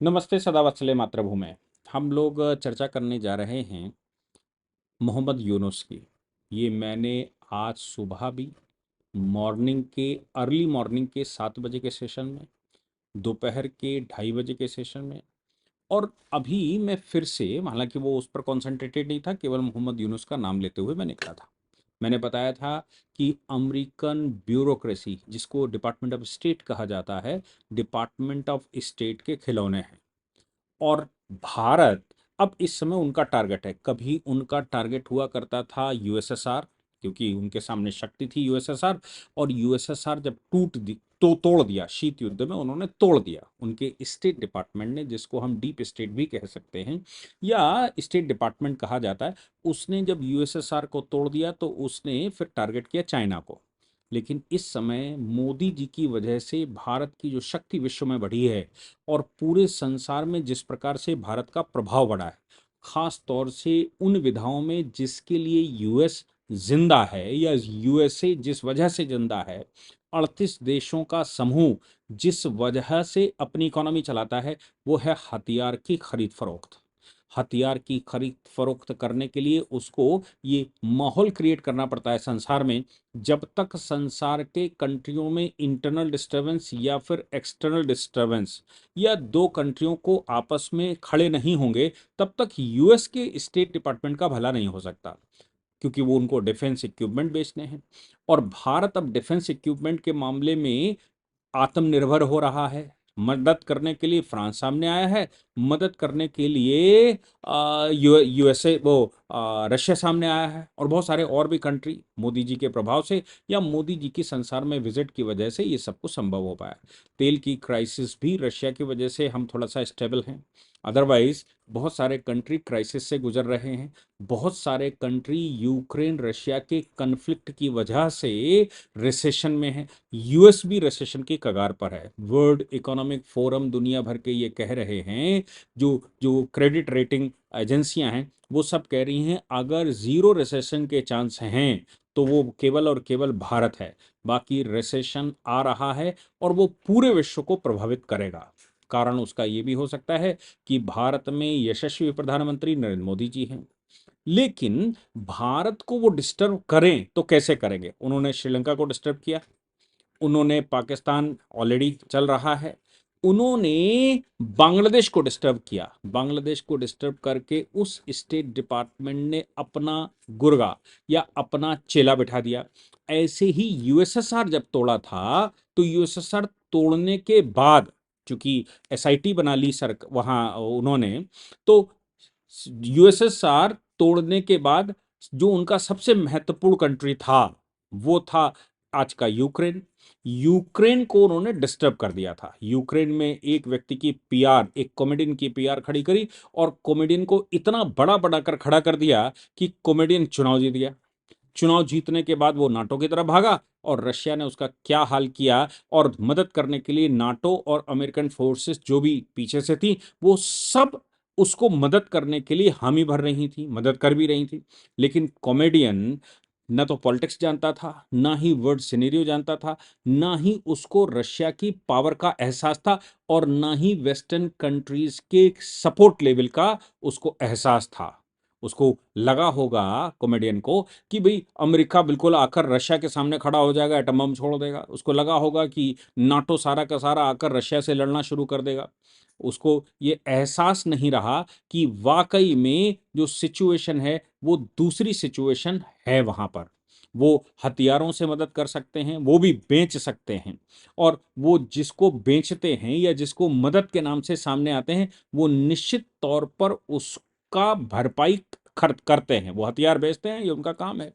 नमस्ते सदावत्सले मातृभूमि। हम लोग चर्चा करने जा रहे हैं मोहम्मद यूनुस की। ये मैंने आज सुबह भी मॉर्निंग के अर्ली मॉर्निंग के 7 बजे के सेशन में, दोपहर के 2:30 बजे के सेशन में, और अभी मैं फिर से, हालांकि वो उस पर कॉन्सेंट्रेटेड नहीं था, केवल मोहम्मद यूनुस का नाम लेते हुए मैं निकला था। मैंने बताया था कि अमेरिकन ब्यूरोक्रेसी, जिसको डिपार्टमेंट ऑफ स्टेट कहा जाता है, डिपार्टमेंट ऑफ स्टेट के खिलौने हैं। और भारत अब इस समय उनका टारगेट है। कभी उनका टारगेट हुआ करता था यूएसएसआर, क्योंकि उनके सामने शक्ति थी यूएसएसआर। और यूएसएसआर जब तो तोड़ दिया, शीत युद्ध में उन्होंने तोड़ दिया। उनके स्टेट डिपार्टमेंट ने, जिसको हम डीप स्टेट भी कह सकते हैं या स्टेट डिपार्टमेंट कहा जाता है, उसने जब यूएसएसआर को तोड़ दिया तो उसने फिर टारगेट किया चाइना को। लेकिन इस समय मोदी जी की वजह से भारत की जो शक्ति विश्व में बढ़ी है और पूरे संसार में जिस प्रकार से भारत का प्रभाव बढ़ा है, खास तौर से उन विधाओं में जिसके लिए यूएस जिंदा है या यूएसए जिस वजह से जिंदा है, 38 देशों का समूह जिस वजह से अपनी इकोनॉमी चलाता है, वो है हथियार की खरीद फरोख्त। हथियार की खरीद फरोख्त करने के लिए उसको ये माहौल क्रिएट करना पड़ता है संसार में। जब तक संसार के कंट्रियों में इंटरनल डिस्टरबेंस या फिर एक्सटर्नल डिस्टरबेंस या दो कंट्रियों को आपस में खड़े नहीं होंगे, तब तक यूएस के स्टेट डिपार्टमेंट का भला नहीं हो सकता, क्योंकि वो उनको डिफेंस इक्विपमेंट बेचने हैं। और भारत अब डिफेंस इक्विपमेंट के मामले में आत्मनिर्भर हो रहा है। मदद करने के लिए फ्रांस सामने आया है, मदद करने के लिए यूएसए वो रशिया सामने आया है, और बहुत सारे और भी कंट्री मोदी जी के प्रभाव से या मोदी जी की संसार में विजिट की वजह से ये सब कुछ संभव हो पाया। तेल की क्राइसिस भी रशिया की वजह से हम थोड़ा सा स्टेबल हैं। अदरवाइज बहुत सारे कंट्री क्राइसिस से गुजर रहे हैं। बहुत सारे कंट्री यूक्रेन रशिया के कन्फ्लिक्ट की वजह से रिसेशन में है। यूएस भी रिसेशन की कगार पर है। वर्ल्ड इकोनॉमिक फोरम दुनिया भर के ये कह रहे हैं, जो जो क्रेडिट रेटिंग एजेंसियां हैं वो सब कह रही हैं, अगर जीरो रिसेशन के चांस हैं तो वो केवल और केवल भारत है। बाकी रिसेशन आ रहा है और वो पूरे विश्व को प्रभावित करेगा। कारण उसका ये भी हो सकता है कि भारत में यशस्वी प्रधानमंत्री नरेंद्र मोदी जी हैं, लेकिन भारत को वो डिस्टर्ब करें तो कैसे करेंगे। उन्होंने श्रीलंका को डिस्टर्ब किया, उन्होंने पाकिस्तान ऑलरेडी चल रहा है, उन्होंने बांग्लादेश को डिस्टर्ब किया। बांग्लादेश को डिस्टर्ब करके उस स्टेट डिपार्टमेंट ने अपना गुर्गा या अपना चेला बिठा दिया। ऐसे ही यूएसएसआर जब तोड़ा था तो यूएसएसआर तोड़ने के बाद, चूंकि एसआईटी बना ली सर वहां उन्होंने, तो यूएसएसआर तोड़ने के बाद जो उनका सबसे महत्वपूर्ण कंट्री था वो था आज का यूक्रेन। यूक्रेन को उन्होंने डिस्टर्ब कर दिया था। यूक्रेन में एक व्यक्ति की पीआर, एक कॉमेडियन की पीआर खड़ी करी और कॉमेडियन को इतना बड़ा बड़ा कर खड़ा कर दिया कि कॉमेडियन चुनाव जीत गया। चुनाव जीतने के बाद वो नाटो की तरफ भागा और रशिया ने उसका क्या हाल किया। और मदद करने के लिए नाटो और अमेरिकन फोर्सेस जो भी पीछे से थी, वो सब उसको मदद करने के लिए हामी भर रही थी, मदद कर भी रही थी। लेकिन कॉमेडियन न तो पॉलिटिक्स जानता था, ना ही वर्ल्ड सिनेरियो जानता था, ना ही उसको रशिया की पावर का एहसास था, और ना ही वेस्टर्न कंट्रीज के सपोर्ट लेवल का उसको एहसास था। उसको लगा होगा कॉमेडियन को कि भाई अमेरिका बिल्कुल आकर रशिया के सामने खड़ा हो जाएगा, एटम बम छोड़ देगा। उसको लगा होगा कि नाटो सारा का सारा आकर रशिया से लड़ना शुरू कर देगा। उसको ये एहसास नहीं रहा कि वाकई में जो सिचुएशन है वो दूसरी सिचुएशन है। वहां पर वो हथियारों से मदद कर सकते हैं, वो भी बेच सकते हैं। और वो जिसको बेचते हैं या जिसको मदद के नाम से सामने आते हैं, वो निश्चित तौर पर उसका भरपाई खर्च करते हैं। वो हथियार बेचते हैं, ये उनका काम है।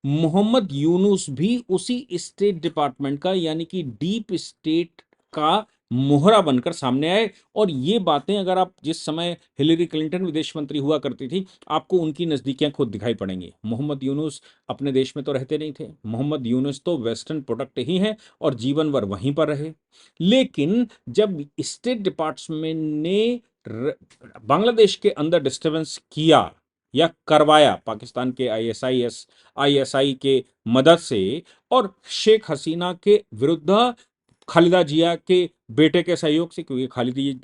मोहम्मद यूनुस भी उसी स्टेट डिपार्टमेंट का, यानी कि डीप स्टेट का मोहरा बनकर सामने आए। और ये बातें, अगर आप जिस समय हिलेरी क्लिंटन विदेश मंत्री हुआ करती थी, आपको उनकी नजदीकियां खुद दिखाई पड़ेंगी। मोहम्मद यूनुस अपने देश में तो रहते नहीं थे। मोहम्मद यूनुस तो वेस्टर्न प्रोडक्ट ही हैं और जीवन भर वहीं पर रहे। लेकिन जब स्टेट डिपार्टमेंट ने बांग्लादेश के अंदर डिस्टर्बेंस किया या करवाया, पाकिस्तान के आईएसआई के मदद से, और शेख हसीना के विरुद्ध खालिदा जिया के बेटे के सहयोग से, क्योंकि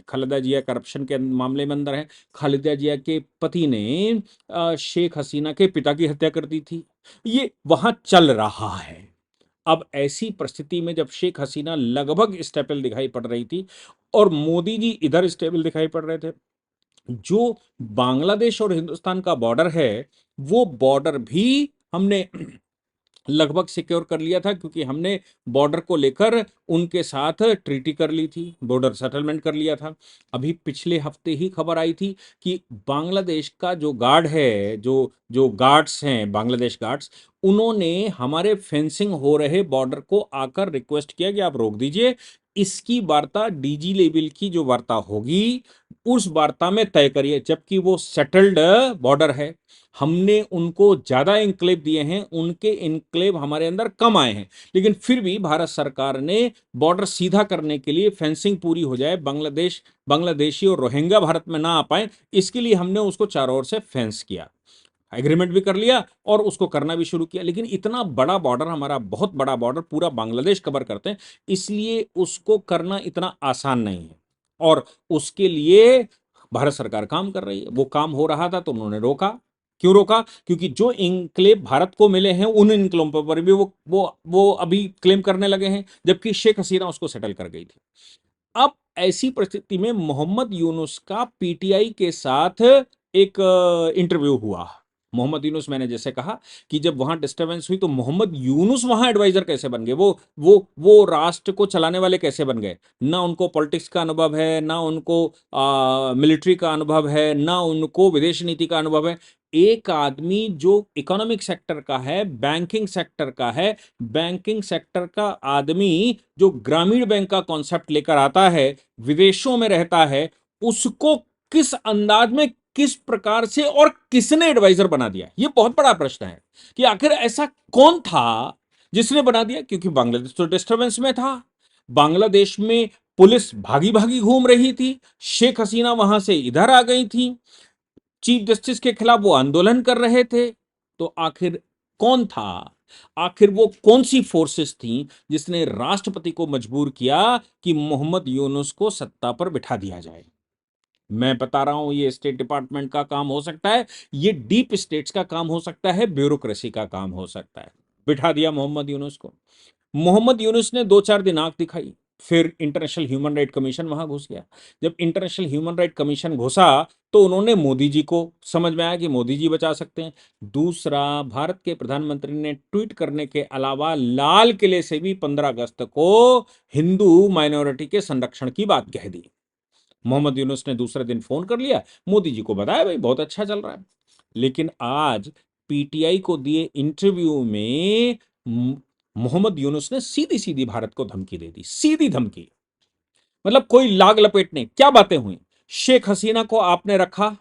खालिदा जिया करप्शन के मामले में अंदर है। खालिदा जिया के पति ने शेख हसीना के पिता की हत्या कर दी थी। ये वहां चल रहा है। अब ऐसी परिस्थिति में जब शेख हसीना लगभग स्टेबल दिखाई पड़ रही थी और मोदी जी इधर स्टेबल दिखाई पड़ रहे थे, जो बांग्लादेश और हिंदुस्तान का बॉर्डर है, वो बॉर्डर भी हमने लगभग सिक्योर कर लिया था, क्योंकि हमने बॉर्डर को लेकर उनके साथ ट्रीटी कर ली थी, बॉर्डर सेटलमेंट कर लिया था। अभी पिछले हफ्ते ही खबर आई थी कि बांग्लादेश का जो गार्ड है, जो जो गार्ड्स हैं, बांग्लादेश गार्ड्स, उन्होंने हमारे फेंसिंग हो रहे बॉर्डर को आकर रिक्वेस्ट किया कि आप रोक दीजिए। इसकी वार्ता डीजी लेवल की जो वार्ता होगी, उस वार्ता में तय करिए, जबकि वो सेटल्ड बॉर्डर है। हमने उनको ज्यादा इनक्लेव दिए हैं, उनके इनक्लेव हमारे अंदर कम आए हैं, लेकिन फिर भी भारत सरकार ने बॉर्डर सीधा करने के लिए, फेंसिंग पूरी हो जाए, बांग्लादेशी और रोहिंग्या भारत में ना आ पाए, इसके लिए हमने उसको चारों ओर से फेंस किया, एग्रीमेंट भी कर लिया और उसको करना भी शुरू किया। लेकिन इतना बड़ा बॉर्डर, हमारा बहुत बड़ा बॉर्डर, पूरा बांग्लादेश कवर करते हैं, इसलिए उसको करना इतना आसान नहीं है। और उसके लिए भारत सरकार काम कर रही है। वो काम हो रहा था तो उन्होंने रोका। क्यों रोका? क्योंकि जो इनक्लेव भारत को मिले हैं, उन इनक्लेव पर भी वो अभी क्लेम करने लगे हैं, जबकि शेख हसीना उसको सेटल कर गई थी। अब ऐसी परिस्थिति में मोहम्मद यूनुस का पीटीआई के साथ एक इंटरव्यू हुआ। मोहम्मद यूनुस, मैंने जैसे कहा कि जब वहां डिस्टरबेंस हुई तो मोहम्मद यूनुस वहां एडवाइजर कैसे बन गए? वो राष्ट्र को चलाने वाले कैसे बन गए? ना उनको पॉलिटिक्स का अनुभव है, ना उनको मिलिट्री का अनुभव है, ना उनको विदेश नीति का अनुभव है। एक आदमी जो इकोनॉमिक सेक्टर का है, बैंकिंग सेक्टर का है, बैंकिंग सेक्टर का आदमी जो ग्रामीण बैंक का कॉन्सेप्ट लेकर आता है, विदेशों में रहता है, उसको किस अंदाज में, किस प्रकार से और किसने एडवाइजर बना दिया? ये बहुत बड़ा प्रश्न है कि आखिर ऐसा कौन था जिसने बना दिया। क्योंकि बांग्लादेश तो डिस्टर्बेंस में था, बांग्लादेश में पुलिस भागी भागी घूम रही थी, शेख हसीना वहां से इधर आ गई थी, चीफ जस्टिस के खिलाफ वो आंदोलन कर रहे थे। तो आखिर कौन था? आखिर वो कौन सी फोर्सेस थी जिसने राष्ट्रपति को मजबूर किया कि मोहम्मद यूनुस को सत्ता पर बिठा दिया जाए? मैं बता रहा हूं, ये स्टेट डिपार्टमेंट का काम हो सकता है, ये डीप स्टेट्स का काम हो सकता है, ब्यूरोक्रेसी का काम हो सकता है। बिठा दिया मोहम्मद यूनुस को। मोहम्मद यूनुस ने 2-4 दिन आंख दिखाई, फिर इंटरनेशनल ह्यूमन राइट कमीशन वहां घुस गया। जब इंटरनेशनल ह्यूमन राइट कमीशन घुसा तो उन्होंने मोदी जी को समझ में आया कि मोदी जी बचा सकते हैं। दूसरा, भारत के प्रधानमंत्री ने ट्वीट करने के अलावा लाल किले से भी 15 अगस्त को हिंदू माइनॉरिटी के संरक्षण की बात कह दी। मोहम्मद यूनुस ने दूसरे दिन फोन कर लिया, मोदी जी को बताया, भाई बहुत अच्छा चल रहा है। लेकिन आज पीटीआई को दिए इंटरव्यू में मोहम्मद यूनुस ने सीधी सीधी भारत को धमकी दे दी, सीधी धमकी। मतलब कोई लाग लपेट नहीं। क्या बातें हुई? शेख हसीना को आपने रखा,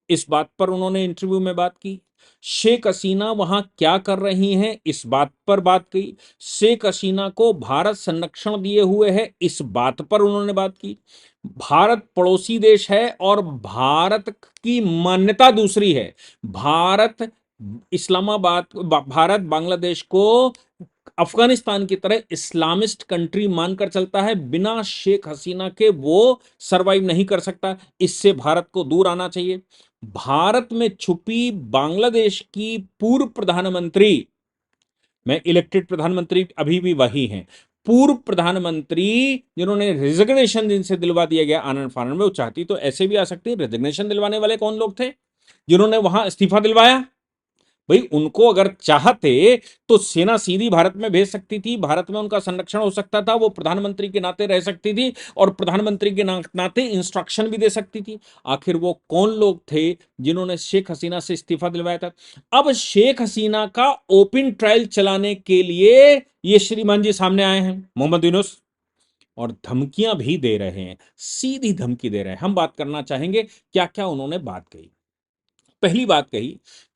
इस बात पर उन्होंने इंटरव्यू में बात की। शेख हसीना वहां क्या कर रही हैं, इस बात पर बात की। शेख हसीना को भारत संरक्षण दिए हुए है, इस बात पर उन्होंने बात की। भारत पड़ोसी देश है और भारत की मान्यता दूसरी है। भारत भारत बांग्लादेश को अफगानिस्तान की तरह इस्लामिस्ट कंट्री मानकर चलता है। बिना शेख हसीना के वो सरवाइव नहीं कर सकता। इससे भारत को दूर आना चाहिए। भारत में छुपी बांग्लादेश की पूर्व प्रधानमंत्री, मैं इलेक्टेड प्रधानमंत्री अभी भी वही हैं, पूर्व प्रधानमंत्री जिन्होंने रिजिग्नेशन जिनसे दिलवा दिया गया आनंद फानन में, वो चाहती तो ऐसे भी आ सकती है। रिजिग्नेशन दिलवाने वाले कौन लोग थे जिन्होंने वहां इस्तीफा दिलवाया? भाई उनको अगर चाहते तो सेना सीधी भारत में भेज सकती थी, भारत में उनका संरक्षण हो सकता था, वो प्रधानमंत्री के नाते रह सकती थी और प्रधानमंत्री के नाते इंस्ट्रक्शन भी दे सकती थी। आखिर वो कौन लोग थे जिन्होंने शेख हसीना से इस्तीफा दिलवाया था? अब शेख हसीना का ओपन ट्रायल चलाने के लिए ये श्रीमान जी सामने आए हैं, मोहम्मद यूनुस, और धमकियां भी दे रहे हैं, सीधी धमकी दे रहे हैं। हम बात करना चाहेंगे क्या क्या उन्होंने बात कही। पहली बात कही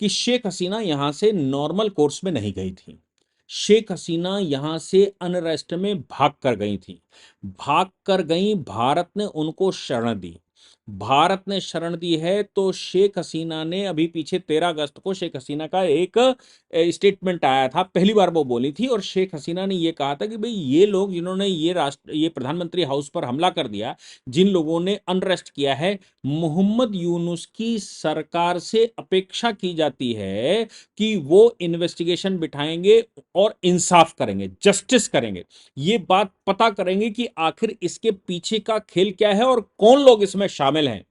कि शेख हसीना यहां से नॉर्मल कोर्स में नहीं गई थी। शेख हसीना यहां से अनरेस्ट में भाग कर गई थी, भाग कर गई, भारत ने उनको शरण दी। भारत ने शरण दी है, तो शेख हसीना ने अभी पीछे 13 अगस्त को शेख हसीना का एक स्टेटमेंट आया था, पहली बार वो बोली थी और शेख हसीना ने ये कहा था कि भाई ये लोग जिन्होंने ये प्रधानमंत्री हाउस पर हमला कर दिया, जिन लोगों ने अनरेस्ट किया है, मोहम्मद यूनुस की सरकार से अपेक्षा की जाती है कि वो इन्वेस्टिगेशन बिठाएंगे और इंसाफ करेंगे, जस्टिस करेंगे, ये बात पता करेंगे कि आखिर इसके पीछे का खेल क्या है और कौन लोग इसमें शामिल हैं।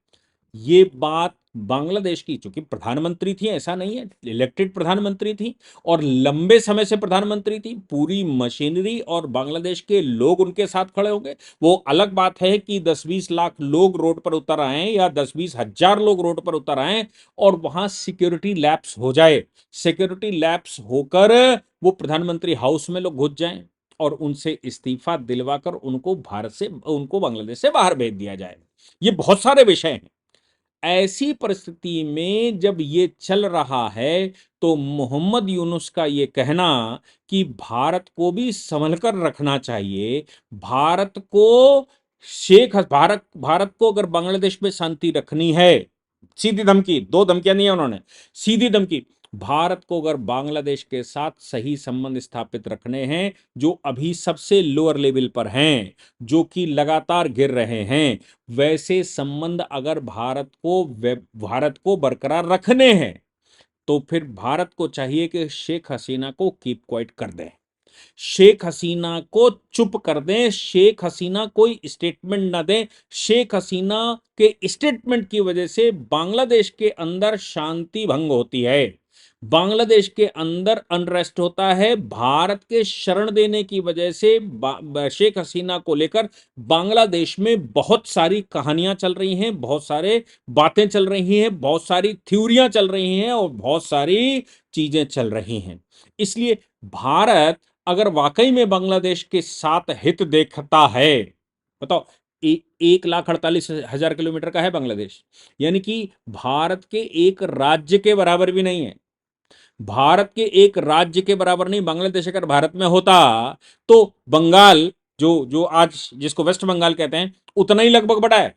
ये बात बांग्लादेश की, चूंकि प्रधानमंत्री थी, ऐसा नहीं है, इलेक्टेड प्रधानमंत्री थी और लंबे समय से प्रधानमंत्री थी, पूरी मशीनरी और बांग्लादेश के लोग उनके साथ खड़े होंगे। वो अलग बात है कि 10-20 लाख लोग रोड पर उतर आए या 10-20 हजार लोग रोड पर उतर आए और वहां सिक्योरिटी लैप्स हो जाए, सिक्योरिटी लैप्स होकर वो प्रधानमंत्री हाउस में लोग घुस जाएं और उनसे इस्तीफा दिलवाकर उनको बांग्लादेश से बाहर भेज दिया जाए। ये बहुत सारे विषय हैं। ऐसी परिस्थिति में जब ये चल रहा है, तो मोहम्मद यूनुस का ये कहना कि भारत को भी संभल कर रखना चाहिए, भारत को अगर बांग्लादेश में शांति रखनी है, सीधी धमकी, दो धमकियां नहीं है उन्होंने, सीधी धमकी, भारत को अगर बांग्लादेश के साथ सही संबंध स्थापित रखने हैं, जो अभी सबसे लोअर लेवल पर हैं, जो कि लगातार गिर रहे हैं, वैसे संबंध अगर भारत को बरकरार रखने हैं, तो फिर भारत को चाहिए कि शेख हसीना को कीप क्वाइट कर दें, शेख हसीना को चुप कर दें, शेख हसीना कोई स्टेटमेंट ना दें। शेख हसीना के स्टेटमेंट की वजह से बांग्लादेश के अंदर शांति भंग होती है, बांग्लादेश के अंदर अनरेस्ट होता है, भारत के शरण देने की वजह से शेख हसीना को लेकर बांग्लादेश में बहुत सारी कहानियां चल रही हैं, बहुत सारे बातें चल रही हैं, बहुत सारी थ्योरियां चल रही हैं और बहुत सारी चीजें चल रही हैं। इसलिए भारत अगर वाकई में बांग्लादेश के साथ हित देखता है, बताओ, 1,48,000 किलोमीटर का है बांग्लादेश, यानी कि भारत के एक राज्य के बराबर भी नहीं है, भारत के एक राज्य के बराबर नहीं। बांग्लादेश अगर भारत में होता तो बंगाल, जो जो आज जिसको वेस्ट बंगाल कहते हैं, उतना ही लगभग बड़ा है।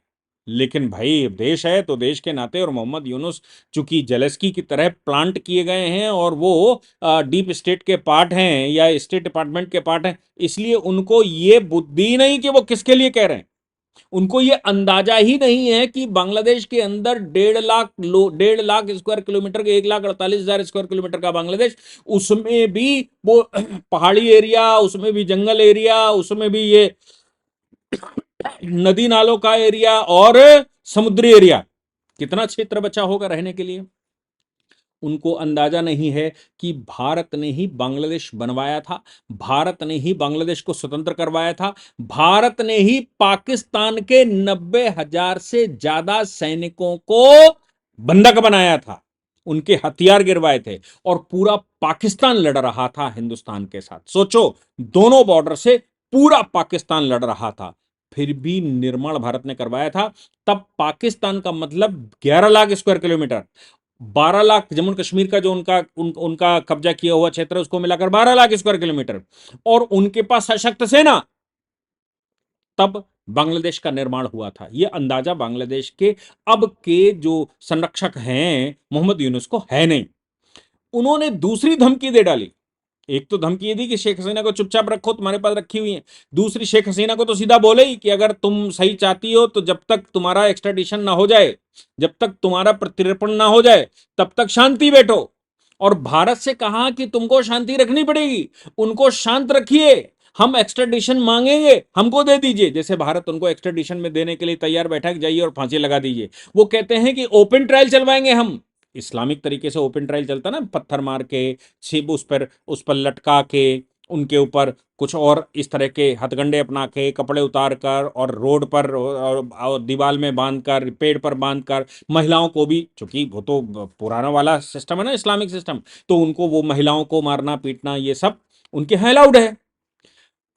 लेकिन भाई देश है तो देश के नाते, और मोहम्मद यूनुस चूंकि जेलेस्की की तरह प्लांट किए गए हैं और वो डीप स्टेट के पार्ट हैं या स्टेट डिपार्टमेंट के पार्ट हैं, इसलिए उनको ये बुद्धि नहीं कि वो किसके लिए कह रहे हैं, उनको ये अंदाजा ही नहीं है कि बांग्लादेश के अंदर 1.5 लाख स्क्वायर किलोमीटर के 1,48,000 स्क्वायर किलोमीटर का बांग्लादेश, उसमें भी वो पहाड़ी एरिया, उसमें भी जंगल एरिया, उसमें भी ये नदी नालों का एरिया और समुद्री एरिया, कितना क्षेत्र बचा होगा रहने के लिए। उनको अंदाजा नहीं है कि भारत ने ही बांग्लादेश बनवाया था, भारत ने ही बांग्लादेश को स्वतंत्र करवाया था, भारत ने ही पाकिस्तान के 90,000 से ज्यादा सैनिकों को बंधक बनाया था, उनके हथियार गिरवाए थे और पूरा पाकिस्तान लड़ रहा था हिंदुस्तान के साथ। सोचो, दोनों बॉर्डर से पूरा पाकिस्तान लड़ रहा था, फिर भी निर्माण भारत ने करवाया था। तब पाकिस्तान का मतलब 11 लाख स्क्वायर किलोमीटर, 12 लाख जम्मू कश्मीर का जो उनका कब्जा किया हुआ क्षेत्र है, उसको मिलाकर 12 लाख स्क्वायर किलोमीटर, और उनके पास सशक्त सेना। तब बांग्लादेश का निर्माण हुआ था। यह अंदाजा बांग्लादेश के अब के जो संरक्षक हैं मोहम्मद यूनुस को है नहीं। उन्होंने दूसरी धमकी दे डाली। एक तो धमकी ये दी कि शेख हसीना को चुपचाप रखो, तुम्हारे पास रखी हुई है। दूसरी, शेख हसीना को तो सीधा बोले ही कि अगर तुम सही चाहती हो तो जब तक तुम्हारा एक्स्ट्राडिशन ना हो जाए, जब तक तुम्हारा प्रत्यर्पण ना हो जाए, तब तक शांति बैठो। और भारत से कहा कि तुमको शांति रखनी पड़ेगी, उनको शांत रखिए, हम एक्स्ट्राडिशन मांगेंगे, हमको दे दीजिए। जैसे भारत उनको एक्स्ट्राडिशन में देने के लिए तैयार बैठा कि जाइए और फांसी लगा दीजिए। वो कहते हैं कि ओपन ट्रायल चलवाएंगे हम, इस्लामिक तरीके से ओपन ट्रायल चलता ना, पत्थर मार के, छिप उस पर लटका के, उनके ऊपर कुछ और इस तरह के हथगंडे अपना के, कपड़े उतार कर और रोड पर और दीवार में बांध कर, पेड़ पर बांध कर, महिलाओं को भी, चूंकि वो तो पुराना वाला सिस्टम है ना, इस्लामिक सिस्टम, तो उनको वो महिलाओं को मारना पीटना ये सब उनके यहाँ अलाउड है।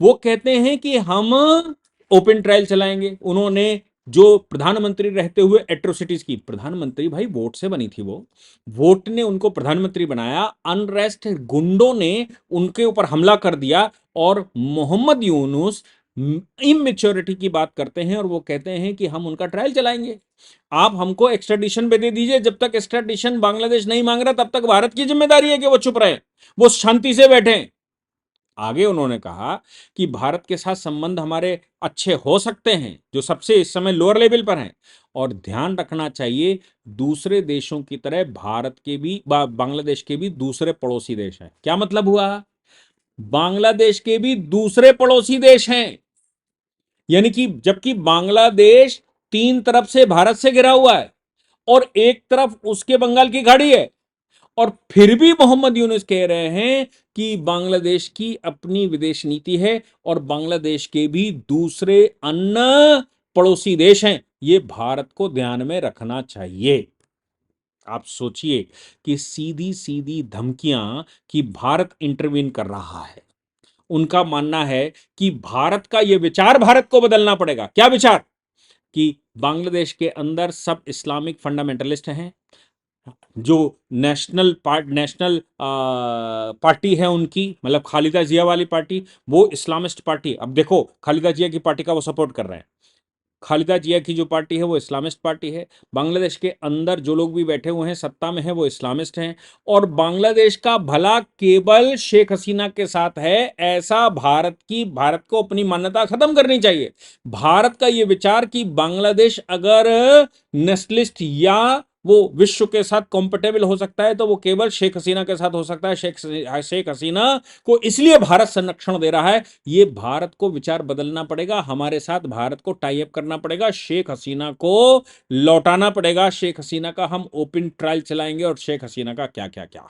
वो कहते हैं कि हम ओपन ट्रायल चलाएंगे। उन्होंने जो प्रधानमंत्री रहते हुए एट्रोसिटीज की, प्रधानमंत्री भाई वोट से बनी थी, वो वोट ने उनको प्रधानमंत्री बनाया, अनरेस्ट गुंडों ने उनके ऊपर हमला कर दिया और मोहम्मद यूनुस इमेच्योरिटी की बात करते हैं और वो कहते हैं कि हम उनका ट्रायल चलाएंगे, आप हमको एक्स्ट्राडिशन पे दे दीजिए, जब तक एक्स्ट्राडिशन बांग्लादेश नहीं मांग रहा तब तक भारत की जिम्मेदारी है कि वो चुप रहे, वो शांति से बैठे। आगे उन्होंने कहा कि भारत के साथ संबंध हमारे अच्छे हो सकते हैं जो सबसे इस समय लोअर लेवल पर हैं, और ध्यान रखना चाहिए दूसरे देशों की तरह भारत के भी बांग्लादेश के भी दूसरे पड़ोसी देश हैं। क्या मतलब हुआ? बांग्लादेश के भी दूसरे पड़ोसी देश हैं, यानी कि जबकि बांग्लादेश तीन तरफ से भारत से घिरा हुआ है और एक तरफ उसके बंगाल की खाड़ी है, और फिर भी मोहम्मद यूनुस कह रहे हैं कि बांग्लादेश की अपनी विदेश नीति है और बांग्लादेश के भी दूसरे अन्य पड़ोसी देश हैं। ये भारत को ध्यान में रखना चाहिए। आप सोचिए कि सीधी सीधी धमकियां कि भारत इंटरवीन कर रहा है। उनका मानना है कि भारत का यह विचार भारत को बदलना पड़ेगा। क्या विचार? कि बांग्लादेश के अंदर सब इस्लामिक फंडामेंटलिस्ट हैं, जो नेशनल पार्टी है उनकी, मतलब खालिदा जिया वाली पार्टी, वो इस्लामिस्ट पार्टी। अब देखो, खालिदा जिया की पार्टी का वो सपोर्ट कर रहे हैं। खालिदा जिया की जो पार्टी है वो इस्लामिस्ट पार्टी है। बांग्लादेश के अंदर जो लोग भी बैठे हुए हैं सत्ता में है वो इस्लामिस्ट हैं, और बांग्लादेश का भला केवल शेख हसीना के साथ है, ऐसा भारत को अपनी मान्यता खत्म करनी चाहिए। भारत का ये विचार कि बांग्लादेश अगर नेशनलिस्ट या वो विश्व के साथ कंफर्टेबल हो सकता है तो वो केवल शेख हसीना के साथ हो सकता है। शेख हसीना को इसलिए भारत संरक्षण दे रहा है। ये भारत को विचार बदलना पड़ेगा, हमारे साथ भारत को टाई अप करना पड़ेगा, शेख हसीना को लौटाना पड़ेगा। शेख हसीना का हम ओपन ट्रायल चलाएंगे और शेख हसीना का क्या क्या क्या।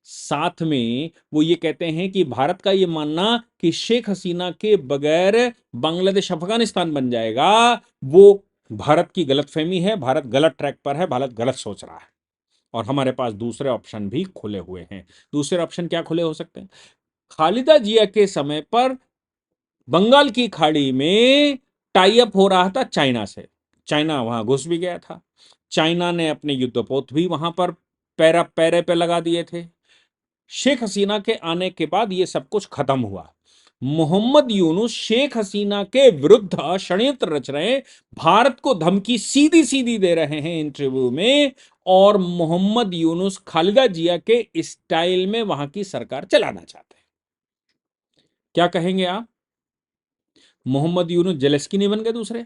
साथ में वो ये कहते हैं कि भारत का ये मानना कि शेख हसीना के बगैर बांग्लादेश अफगानिस्तान बन जाएगा, वो भारत की गलतफहमी है, भारत गलत ट्रैक पर है, भारत गलत सोच रहा है। और हमारे पास दूसरे ऑप्शन भी खुले हुए हैं। दूसरे ऑप्शन क्या खुले हो सकते हैं? खालिदा जिया के समय पर बंगाल की खाड़ी में टाई अप हो रहा था चाइना से। चाइना वहां घुस भी गया था। चाइना ने अपने युद्धपोत भी वहां पर पैरे पे लगा दिए थे। शेख हसीना के आने के बाद यह सब कुछ खत्म हुआ। मोहम्मद यूनुस शेख हसीना के विरुद्ध षड्यंत्र रच रहे हैं, भारत को धमकी सीधी सीधी दे रहे हैं इंटरव्यू में, और मोहम्मद यूनुस खालिदा जिया के स्टाइल में वहां की सरकार चलाना चाहते हैं। क्या कहेंगे आप? मोहम्मद यूनुस जेलेस्की नहीं बन गए दूसरे?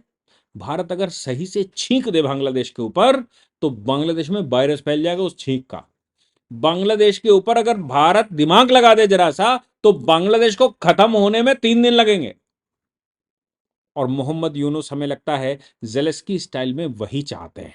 भारत अगर सही से छींक दे बांग्लादेश के ऊपर तो बांग्लादेश में वायरस फैल जाएगा उस छींक का। बांग्लादेश के ऊपर अगर भारत दिमाग लगा दे जरा सा तो बांग्लादेश को खत्म होने में 3 दिन लगेंगे। और मोहम्मद यूनुस हमें लगता है जेलेस्की स्टाइल में वही चाहते हैं,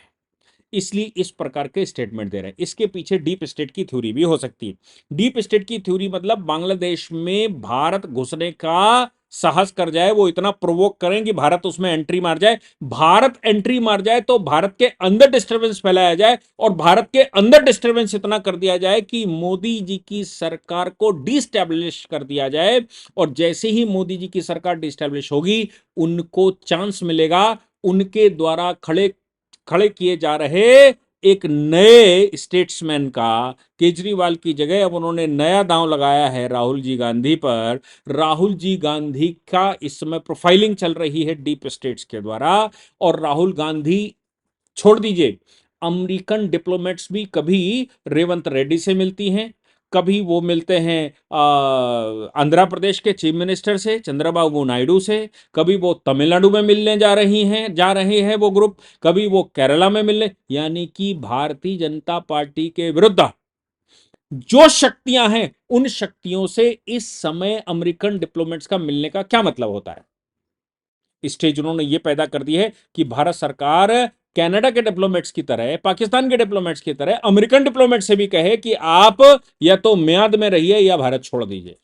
इसलिए इस प्रकार के स्टेटमेंट दे रहे हैं। इसके पीछे डीप स्टेट की थ्योरी भी हो सकती है। डीप स्टेट की थ्योरी मतलब बांग्लादेश में भारत घुसने का साहस कर जाए, वो इतना प्रोवोक करें कि भारत उसमें एंट्री मार जाए। भारत एंट्री मार जाए तो भारत के अंदर डिस्टर्बेंस फैलाया जाए, और भारत के अंदर डिस्टर्बेंस इतना कर दिया जाए कि मोदी जी की सरकार को डिस्टैब्लिश कर दिया जाए। और जैसे ही मोदी जी की सरकार डिस्टैब्लिश होगी, उनको चांस मिलेगा उनके द्वारा खड़े खड़े किए जा रहे एक नए स्टेट्समैन का। केजरीवाल की जगह अब उन्होंने नया दांव लगाया है राहुल जी गांधी पर। राहुल जी गांधी का इस समय प्रोफाइलिंग चल रही है डीप स्टेट्स के द्वारा, और राहुल गांधी छोड़ दीजिए, अमेरिकन डिप्लोमेट्स भी कभी रेवंत रेड्डी से मिलती हैं, कभी वो मिलते हैं आंध्र प्रदेश के चीफ मिनिस्टर से चंद्रबाबू नायडू से, कभी वो तमिलनाडु में मिलने जा रहे हैं वो ग्रुप, कभी वो केरला में मिलने। यानी कि भारतीय जनता पार्टी के विरुद्ध जो शक्तियां हैं उन शक्तियों से इस समय अमेरिकन डिप्लोमेट्स का मिलने का क्या मतलब होता है? स्टेज उन्होंने ये पैदा कर दी है कि भारत सरकार कनाडा के डिप्लोमेट्स की तरह, पाकिस्तान के डिप्लोमेट्स की तरह अमेरिकन डिप्लोमेट से भी कहे कि आप या तो म्याद में रहिए या भारत छोड़ दीजिए।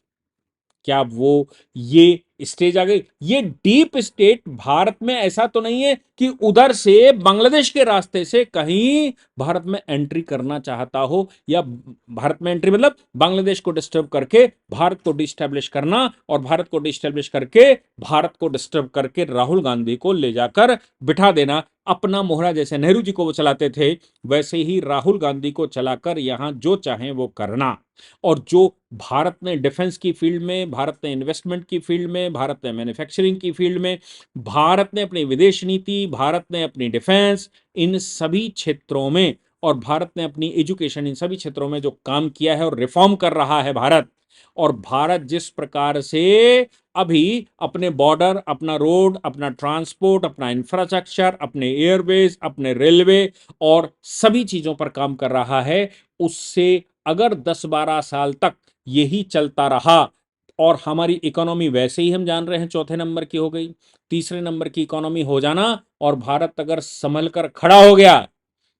क्या वो ये स्टेज आ गई? ये डीप स्टेट भारत में ऐसा तो नहीं है कि उधर से बांग्लादेश के रास्ते से कहीं भारत में एंट्री करना चाहता हो, या भारत में एंट्री मतलब बांग्लादेश को डिस्टर्ब करके भारत को डिस्टेब्लिश करना, और भारत को डिस्टेब्लिश करके भारत को डिस्टर्ब करके राहुल गांधी को ले जाकर बिठा देना। अपना मोहरा जैसे नेहरू जी को वो चलाते थे, वैसे ही राहुल गांधी को चलाकर यहां जो चाहें वो करना। और जो भारत ने डिफेंस की फील्ड में, भारत ने इन्वेस्टमेंट की फील्ड में, भारत ने मैन्युफैक्चरिंग की फील्ड में, भारत ने अपनी विदेश नीति, भारत ने अपनी डिफेंस, इन सभी क्षेत्रों में, और भारत ने अपनी एजुकेशन, इन सभी क्षेत्रों में जो काम किया है और रिफॉर्म कर रहा है भारत, और भारत जिस प्रकार से अभी अपने बॉर्डर, अपना रोड, अपना ट्रांसपोर्ट, अपना इंफ्रास्ट्रक्चर, अपने एयरवेज, अपने रेलवे और सभी चीजों पर काम कर रहा है, उससे अगर 10-12 साल तक यही चलता रहा, और हमारी इकोनॉमी वैसे ही हम जान रहे हैं चौथे नंबर की हो गई, तीसरे नंबर की इकोनॉमी हो जाना, और भारत अगर संभल कर खड़ा हो गया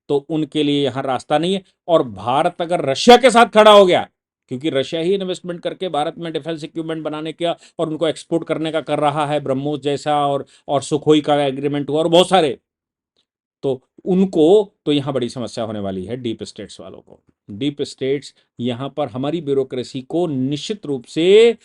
तो उनके लिए यहां रास्ता नहीं है। और भारत अगर रशिया के साथ खड़ा हो गया, क्योंकि रशिया ही इन्वेस्टमेंट करके भारत में डिफेंस इक्विपमेंट बनाने का और उनको एक्सपोर्ट करने का कर रहा है, ब्रह्मोस जैसा, और सुखोई का एग्रीमेंट हुआ और बहुत सारे, तो उनको तो यहां बड़ी समस्या होने वाली है, डीप स्टेट्स वालों को। डीप स्टेट्स यहां पर हमारी ब्यूरोक्रेसी को निश्चित रूप से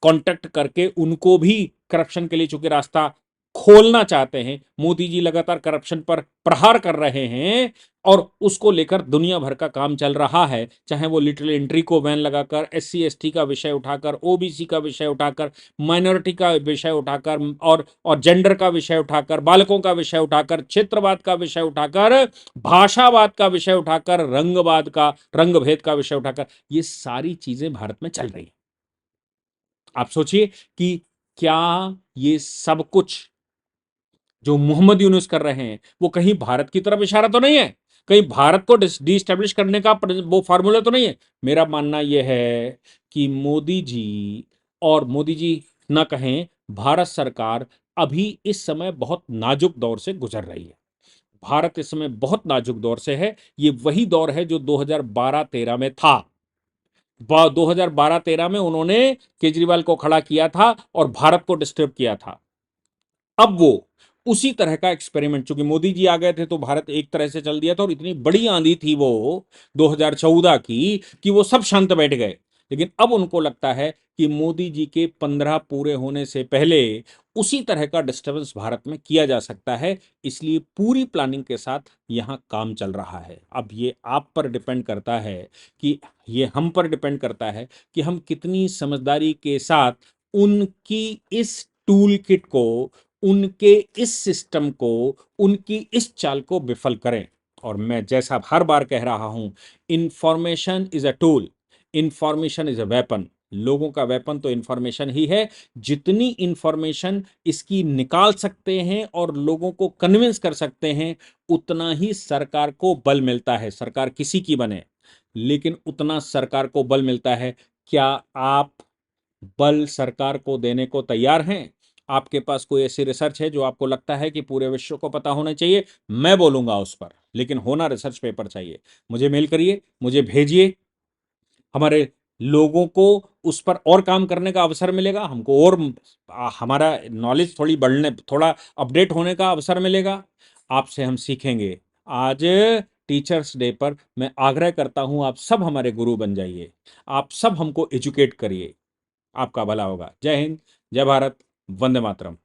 कांटेक्ट करके उनको भी करप्शन के लिए चूंकि रास्ता खोलना चाहते हैं। मोदी जी लगातार करप्शन पर प्रहार कर रहे हैं और उसको लेकर दुनिया भर का काम चल रहा है, चाहे वो लिटिल एंट्री को बैन लगाकर, एससी एसटी का विषय उठाकर, ओबीसी का विषय उठाकर, माइनॉरिटी का विषय उठाकर, और जेंडर का विषय उठाकर, बालकों का विषय उठाकर, क्षेत्रवाद का विषय उठाकर, भाषावाद का विषय उठाकर, रंगवाद का, रंगभेद का विषय उठाकर, ये सारी चीजें भारत में चल रही हैं। आप सोचिए कि क्या ये सब कुछ जो मोहम्मद यूनुस कर रहे हैं वो कहीं भारत की तरफ इशारा तो नहीं है, कहीं भारत को डिस्टेब्लिश करने का वो फार्मूला तो नहीं है। मेरा मानना यह है कि मोदी जी, और मोदी जी ना कहें, भारत सरकार अभी इस समय बहुत नाजुक दौर से गुजर रही है। भारत इस समय बहुत नाजुक दौर से है। ये वही दौर है जो 2012-13 में था। 2012-13 में उन्होंने केजरीवाल को खड़ा किया था और भारत को डिस्टर्ब किया था। अब वो उसी तरह का एक्सपेरिमेंट, चूंकि मोदी जी आ गए थे तो भारत एक तरह से चल दिया था, और इतनी बड़ी आंधी थी वो 2014 की कि वो सब शांत बैठ गए। लेकिन अब उनको लगता है कि मोदी जी के 15 पूरे होने से पहले उसी तरह का डिस्टर्बेंस भारत में किया जा सकता है, इसलिए पूरी प्लानिंग के साथ यहां काम चल रहा है। अब ये आप पर डिपेंड करता है कि, ये हम पर डिपेंड करता है कि हम कितनी समझदारी के साथ उनकी इस टूल किट को, उनके इस सिस्टम को, उनकी इस चाल को विफल करें। और मैं जैसा हर बार कह रहा हूं, information is a tool, information is a weapon. लोगों का वेपन तो इंफॉर्मेशन ही है। जितनी इंफॉर्मेशन इसकी निकाल सकते हैं और लोगों को कन्विंस कर सकते हैं, उतना ही सरकार को बल मिलता है, सरकार किसी की बने, लेकिन उतना सरकार को बल मिलता है। क्या आप बल सरकार को देने को तैयार हैं? आपके पास कोई ऐसी रिसर्च है जो आपको लगता है कि पूरे विश्व को पता होना चाहिए? मैं बोलूंगा उस पर, लेकिन होना रिसर्च पेपर चाहिए। मुझे मेल करिए, मुझे भेजिए, हमारे लोगों को उस पर और काम करने का अवसर मिलेगा, हमको और हमारा नॉलेज थोड़ी बढ़ने, थोड़ा अपडेट होने का अवसर मिलेगा। आपसे हम सीखेंगे। आज टीचर्स डे पर मैं आग्रह करता हूं, आप सब हमारे गुरु बन जाइए, आप सब हमको एजुकेट करिए, आपका भला होगा। जय हिंद, जय भारत, वंदे मातरम।